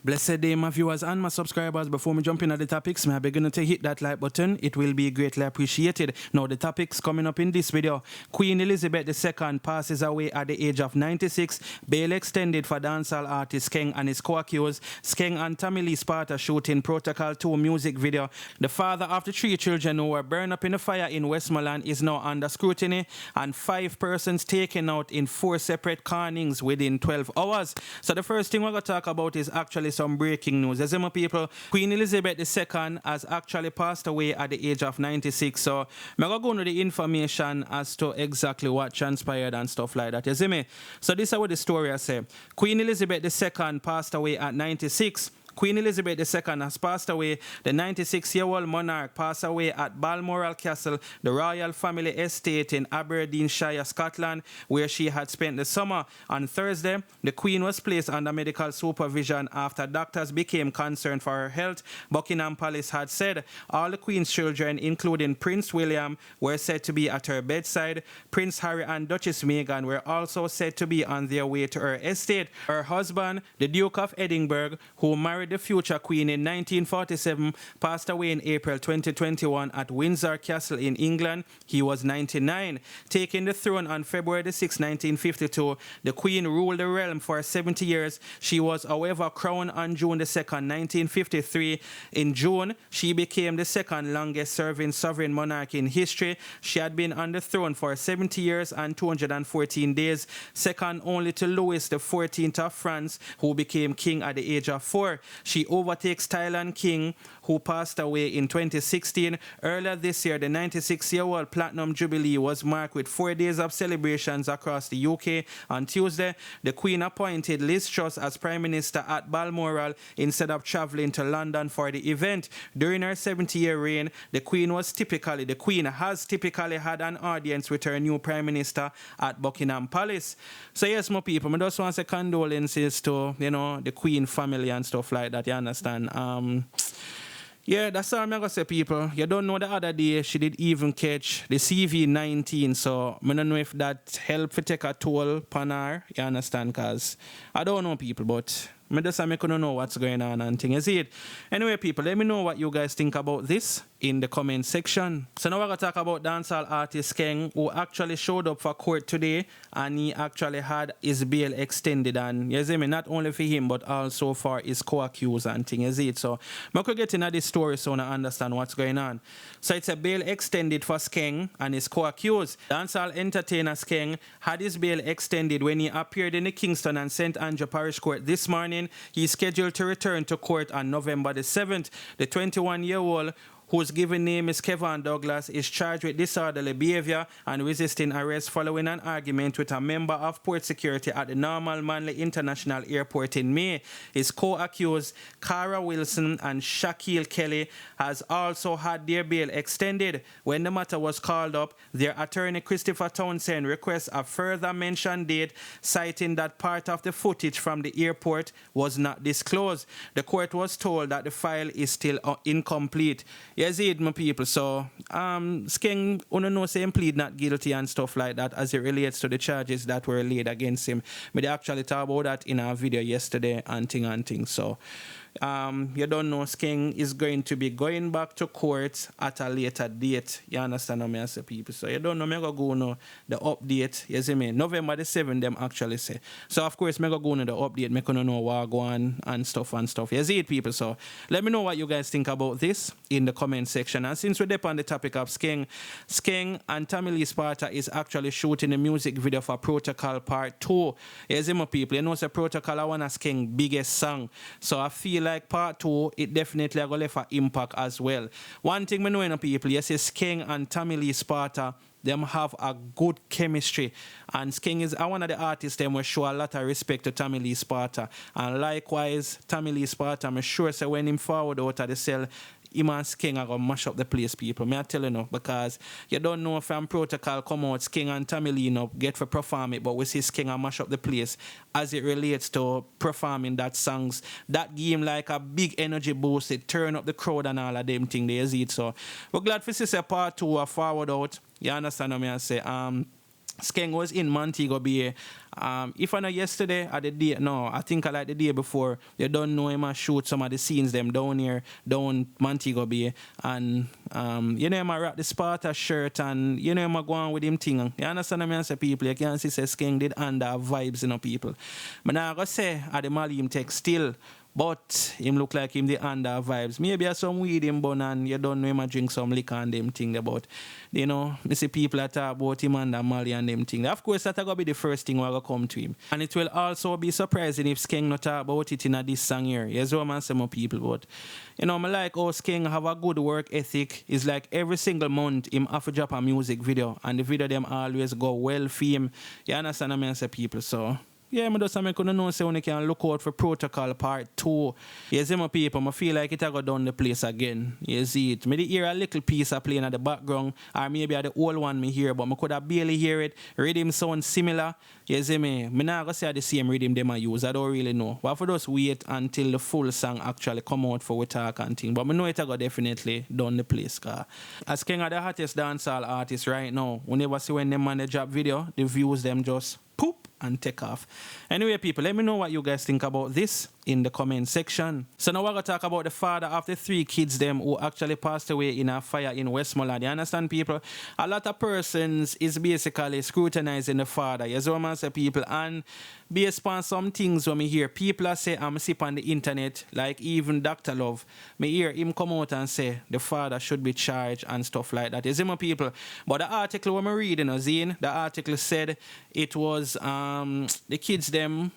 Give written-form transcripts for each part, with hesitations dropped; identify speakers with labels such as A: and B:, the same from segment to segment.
A: Blessed day, my viewers and my subscribers. Before we jump in at the topics, may I begin to hit that like button. It will be greatly appreciated. Now, the topics coming up in this video. Queen Elizabeth II passes away at the age of 96. Bail extended for dancehall artist Skeng and his co-accused. Skeng and Tommy Lee Sparta shooting Protocol 2 music video. The father of the 3 children who were burned up in a fire in Westmoreland is now under scrutiny, and 5 persons taken out in 4 separate cannings within 12 hours. So the first thing we're going to talk about is actually some breaking news. As my people, Queen Elizabeth II has actually passed away at the age of 96. So I'm going to go into the information as to exactly what transpired and stuff like that. You see me? So this is what the story I say. Queen Elizabeth II passed away at 96. Queen Elizabeth II has passed away. The 96-year-old monarch passed away at Balmoral Castle, the royal family estate in Aberdeenshire, Scotland, where she had spent the summer. On Thursday, the Queen was placed under medical supervision after doctors became concerned for her health. Buckingham Palace had said all the Queen's children, including Prince William, were said to be at her bedside. Prince Harry and Duchess Meghan were also said to be on their way to her estate. Her husband, the Duke of Edinburgh, who married the future Queen in 1947, passed away in April 2021 at Windsor Castle in England. He was 99. Taking the throne on February 6, 1952, the Queen ruled the realm for 70 years. She was, however, crowned on June 2, 1953. In June, she became the second longest serving sovereign monarch in history. She had been on the throne for 70 years and 214 days, second only to Louis XIV of France, who became king at the age of 4. She overtakes Thailand King, who passed away in 2016. Earlier this year, the 96-year-old Platinum Jubilee was marked with 4 days of celebrations across the UK. On Tuesday, the Queen appointed Liz Truss as Prime Minister at Balmoral instead of travelling to London for the event. During her 70-year reign, the Queen has typically had an audience with her new Prime Minister at Buckingham Palace. So yes, my people, I just want to say condolences to, the Queen family and stuff like that, you understand? Yeah, that's all I'm going to say, people. You don't know, the other day, she did even catch the CV-19, so I don't know if that helped to take a toll upon her, you understand? Because I don't know, people, but I just couldn't know what's going on and things. You see it? Anyway, people, let me know what you guys think about this in the comment section. So now we're going to talk about dancehall artist Skeng, who actually showed up for court today, and he actually had his bail extended, and you see me, not only for him but also for his co-accused and things. You see it? So I could get into this story so I understand what's going on. So it's a bail extended for Skeng and his co-accused. Dancehall entertainer Skeng had his bail extended when he appeared in the Kingston and St. Andrew Parish Court this morning. He's scheduled to return to court on November the 7th. The 21-year-old, whose given name is Kevin Douglas, is charged with disorderly behavior and resisting arrest following an argument with a member of port security at the Normal Manley International Airport in May. His co-accused, Cara Wilson and Shaquille Kelly, has also had their bail extended. When the matter was called up, their attorney Christopher Townsend requests a further mentioned date, citing that part of the footage from the airport was not disclosed. The court was told that the file is still incomplete. Yes, it, my people. So, Skeng, say him plead not guilty and stuff like that as it relates to the charges that were laid against him. But they actually talked about that in our video yesterday and thing. So, you don't know, Skeng is going to be going back to court at a later date. You understand what I say, people? So you don't know, I'm going to go know the update. You see me? November the 7th, them actually say. So of course, I'm going to go know the update. I'm going to know what go on and stuff. You see it, people? So let me know what you guys think about this in the comment section. And since we're on the topic of Skeng and Tommy Lee Sparta is actually shooting a music video for Protocol Part 2. You see my people? You know, it's a Protocol, I want to Skeng biggest song. So I feel like Part 2, it definitely going to leave an impact as well. One thing I know, people, you see Skeng and Tommy Lee Sparta, them have a good chemistry. And Skeng is one of the artists them will show a lot of respect to Tommy Lee Sparta. And likewise, Tommy Lee Sparta, I'm sure so when him forward out of the cell, him and Skeng are going to mash up the place, people. Me I tell you now, because you don't know from Protocol come out, Skeng and Tommy Lee get for perform it, but we see Skeng and mash up the place as it relates to performing that songs. That game like a big energy boost, it turn up the crowd and all of them things they see it. So we're glad for see Part 2 are forward out. You understand what I say? Skeng was in Montego Bay. If I know yesterday or the day, no, I think I like the day before, you don't know him and shoot some of the scenes them down here, down Montego Bay. And you know him I rock the Sparta shirt and you know him I go on with him thing. You understand what I say, people? You can see say Skeng did under vibes, you know, people. But now I gotta say at the Mali him take still. But him look like him the under vibes. Maybe have some weed him bun and you don't know him a drink some liquor and them thing about. You know, me see people that talk about him under Mali and them thing. Of course, that's going to be the first thing we're going to come to him. And it will also be surprising if Skeng not talk about it in this song here. Yes, what I'm saying, people. But, you know, I like how Skeng have a good work ethic. It's like every single month him have to drop a music video. And the video them always go well for him. You understand what I'm saying, people? So... yeah, I just know say when you can look out for Protocol Part 2. You see my people, I feel like it I go down the place again. You see it. Maybe hear a little piece of playing at the background, or maybe at the old one me hear, but I could have barely hear it. Rhythm sound similar. You see me? I'm not going to say the same rhythm they might use. I don't really know. But for just wait until the full song actually come out for we talk and thing. But I know it I go definitely down the place. Cause as Skeng are the hottest dancehall artist right now, we never see when them on the job video, the views them just poop and take off. Anyway, people, let me know what you guys think about this in the comment section. So now we're going to talk about the father of the 3 kids them who actually passed away in a fire in Westmoreland. You understand, people? A lot of persons is basically scrutinizing the father. You see what I'm saying, people? And based on some things when me hear people are say I'm sip on the internet, like even Dr. Love, me hear him come out and say the father should be charged and stuff like that. You see my people? But the article when I'm reading, Zine, the article said it was the kids them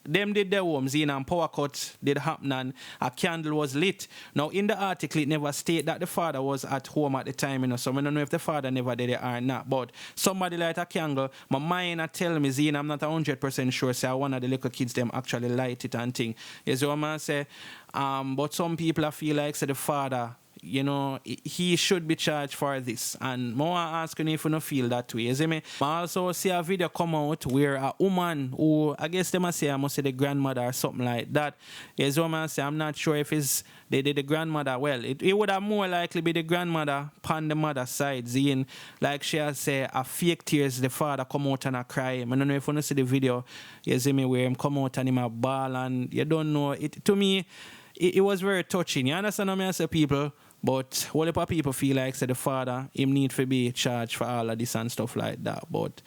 A: did their homes in and power cut did happen and a candle was lit. Now in the article it never state that the father was at home at the time, you know, so I don't know if the father never did it or not. But somebody light a candle, my mind tell me Zine, I'm not 100% sure, say one of the little kids them actually light it and thing. You see what I'm say? But some people I feel like say the father, you know, he should be charged for this. And more asking if you don't feel that way. You see me? I also see a video come out where a woman who, I guess they must say, I must say the grandmother or something like that. Yes, woman say, I'm not sure if it's the grandmother. Well, it would have more likely be the grandmother on the mother's side. Seeing, like she has say, a fake tears, the father come out and a cry. I don't know if you want to see the video, you see me, where him come out and him a ball and you don't know. It to me, it was very touching. You understand what I say, people? But what if people feel like say the father him need to be charged for all of this and stuff like that. But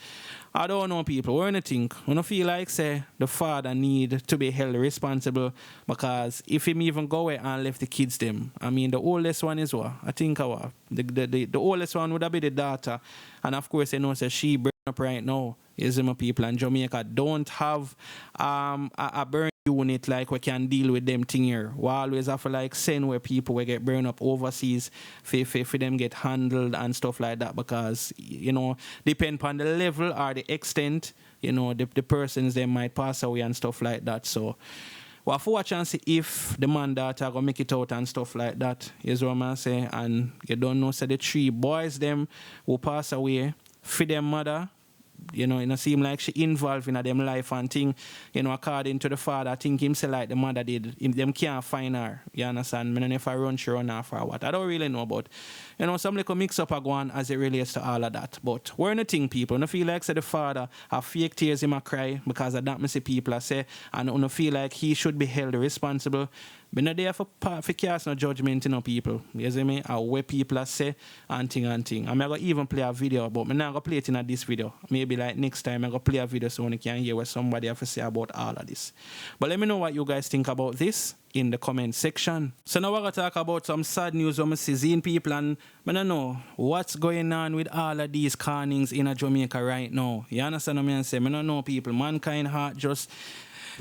A: I don't know, people. What do you think? I don't feel like say the father need to be held responsible, because if him even go away and left the kids them, I mean the oldest one is what? I think the oldest one would have been the daughter. And of course you know say she burn up right now. You see my people, and Jamaica don't have a burn unit like we can deal with them thing here. We always have to like send where people will get burned up overseas for them get handled and stuff like that, because you know depend on the level or the extent, you know, the persons they might pass away and stuff like that. So we have to watch and see if the man that are gonna make it out and stuff like that. Is what I'm saying. And you don't know, say the 3 boys them who pass away for their mother. You know, it seem like she involved in them life and thing, you know, according to the father, I think him say like the mother did, them can't find her, you understand? I don't know if I run off or what, I don't really know, but, you know, some little mix up are going as it relates to all of that. But we're in the thing, people, I don't feel like say the father have fake tears in my cry because of that me see people I say, and I don't feel like he should be held responsible. But not there for cast no judgment, you know, people. You see me? Or where people are say and thing. I'm going to even play a video, but I'm not going to play it in this video. Maybe like next time I'm going to play a video so you can hear what somebody have to say about all of this. But let me know what you guys think about this in the comment section. So now we're going to talk about some sad news when I see people, and I don't know what's going on with all of these cannings in Jamaica right now. You understand what I'm saying? I don't know, people. Mankind heart just...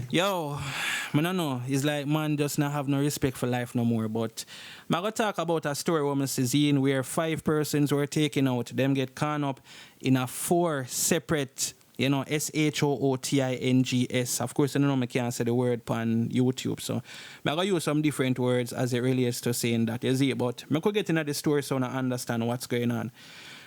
A: Yo, I don't know. It's like man just not have no respect for life no more. But I'm going to talk about a story where I see where 5 persons were taken out. Them get caught up in a 4 separate, you know, SHOOTINGS. Of course, I don't know, I can't say the word on YouTube. So I'm going to use some different words as it relates to saying that. You see, but I could get into the story so I understand what's going on.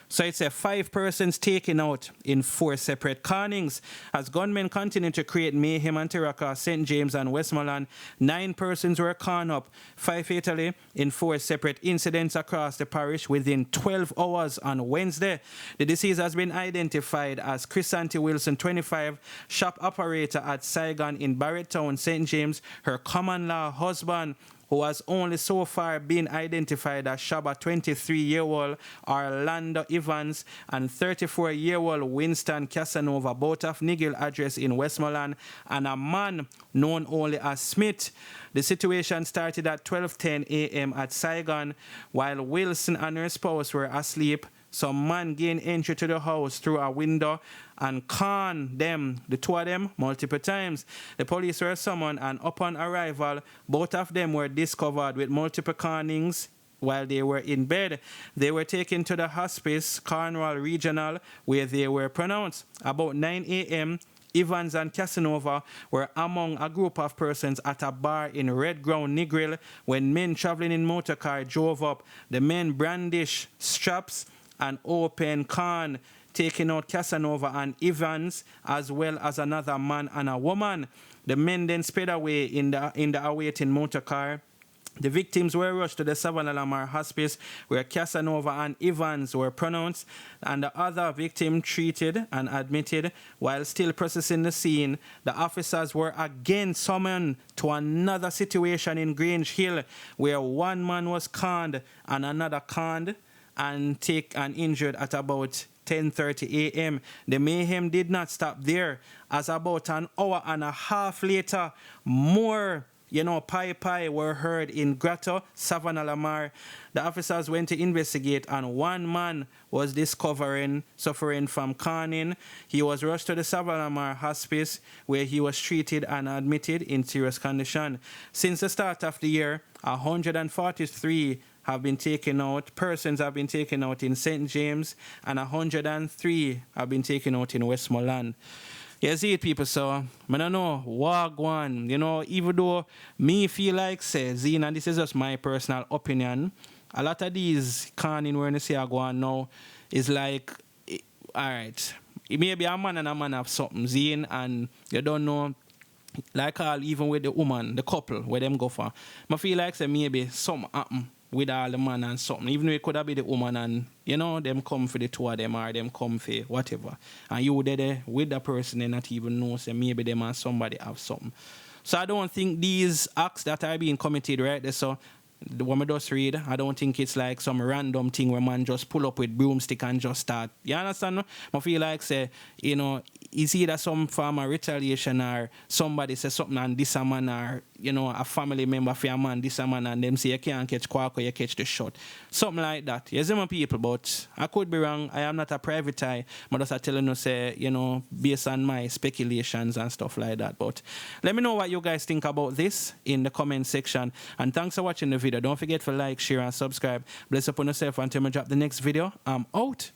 A: So it's 5 persons taken out in 4 separate cannings. As gunmen continue to create mayhem and terror across St. James and Westmoreland, 9 persons were conned up, 5 fatally in 4 separate incidents across the parish within 12 hours on Wednesday. The deceased has been identified as Chrisanti Wilson, 25, shop operator at Saigon in Barretttown, St. James, her common-law husband, who has only so far been identified as Shaba 23-year-old Orlando Evans and 34-year-old Winston Casanova, both of Nigel address in Westmoreland, and a man known only as Smith. The situation started at 12:10 a.m. at Saigon. While Wilson and her spouse were asleep, some man gained entry to the house through a window and conned them, the 2 of them, multiple times. The police were summoned, and upon arrival, both of them were discovered with multiple connings while they were in bed. They were taken to the hospice, Cornwall Regional, where they were pronounced. About 9 a.m., Evans and Casanova were among a group of persons at a bar in Red Ground, Negril, when men traveling in motorcar drove up. The men brandished straps and open can, taking out Casanova and Evans, as well as another man and a woman. The men then sped away in the awaiting motorcar. The victims were rushed to the Savannah Lamar Hospice, where Casanova and Evans were pronounced, and the other victim treated and admitted. While still processing the scene, the officers were again summoned to another situation in Grange Hill, where 1 man was conned and another conned and injured at about 10:30 a.m. The mayhem did not stop there, as about an hour and a half later, more pie were heard in Grotto, Savannah Lamar. The officers went to investigate, and 1 man was suffering from conning. He was rushed to the Savannah Lamar Hospice, where he was treated and admitted in serious condition. Since the start of the year, 143 persons have been taken out in St. James, and 103 have been taken out in Westmoreland. You see it, people, so I don't know, wagwan, even though me feel like, Zine, and this is just my personal opinion, a lot of these canning we're going to see are going now is like, all right, it may be a man and a man have something, Zine, and you don't know, like even with the woman, the couple, where them go for. I feel like, maybe something happen with all the man and something, even though it could have been the woman and, them come for the 2 of them, or them come for whatever. And you there with the person and not even know, maybe them and somebody have something. So I don't think these acts that are being committed right there, so the one I just read, I don't think it's like some random thing where man just pull up with broomstick and just start. You understand? I feel like, it's either some form of retaliation or somebody say something and this a man, or, a family member for a man, this a man, and them say you can't catch quack or you catch the shot. Something like that. You see my people, but I could be wrong. I am not a private eye. I'm just telling you, based on my speculations and stuff like that. But let me know what you guys think about this in the comment section. And thanks for watching the video. Don't forget to like, share, and subscribe. Bless upon yourself until I drop the next video. I'm out.